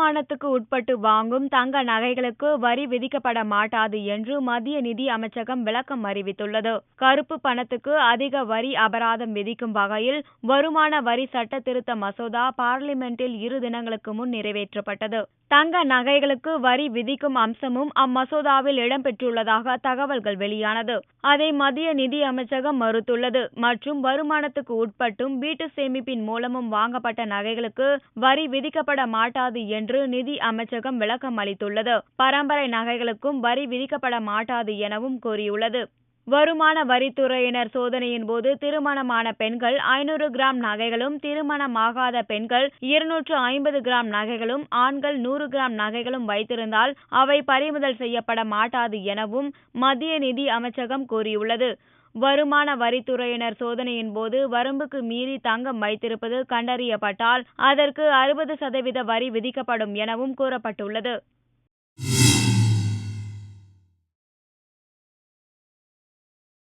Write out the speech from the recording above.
வருமானத்துக்கு உட்பட்டு வாங்கும் தங்க நகைகளுக்கு வரி விதிக்கப்பட மாட்டாது என்று மத்திய நிதி அமைச்சகம் விளக்கம் அறிவித்துள்ளது. கருப்பு பணத்துக்கு அதிக வரி அபராதம் விதிக்கும் வகையில் வருமான வரி சட்ட திருத்த மசோதா பார்லிமென்டில் 2 தினங்களுக்கு முன் நிறைவேற்றப்பட்டது. தங்க நகைகளுக்கு வரி விதிக்கும் அம்சமும் அம்மசோதாவில் இடம்பெற்றுள்ளதாக தகவல்கள் வெளியானது. அதை மத்திய நிதி அமைச்சகம் மறுத்துள்ளது. மற்றும் வருமானத்துக்கு உட்பட்டும் வீட்டு சேமிப்பின் மூலமும் வாங்கப்பட்ட நகைகளுக்கு வரி விதிக்கப்பட மாட்டாது என்று நிதி அமைச்சகம் விளக்கம் அளித்துள்ளது. பரம்பரை நகைகளுக்கும் வரி விதிக்கப்பட மாட்டாது எனவும் கூறியுள்ளது. வருமான வரித்துறையினர் சோதனையின் போது திருமணமான பெண்கள் 500 கிராம் நகைகளும், திருமணமாகாத பெண்கள் 250 கிராம் நகைகளும், ஆண்கள் 100 கிராம் நகைகளும் வைத்திருந்தால் அவை பறிமுதல் செய்யப்பட மாட்டாது எனவும் மத்திய நிதி அமைச்சகம் கூறியுள்ளது. வருமான வரித்துறையினர் சோதனையின் போது வரம்புக்கு மீறி தங்கம் வைத்திருப்பது கண்டறியப்பட்டால் அதற்கு 60% வரி விதிக்கப்படும் எனவும் கூறப்பட்டுள்ளது.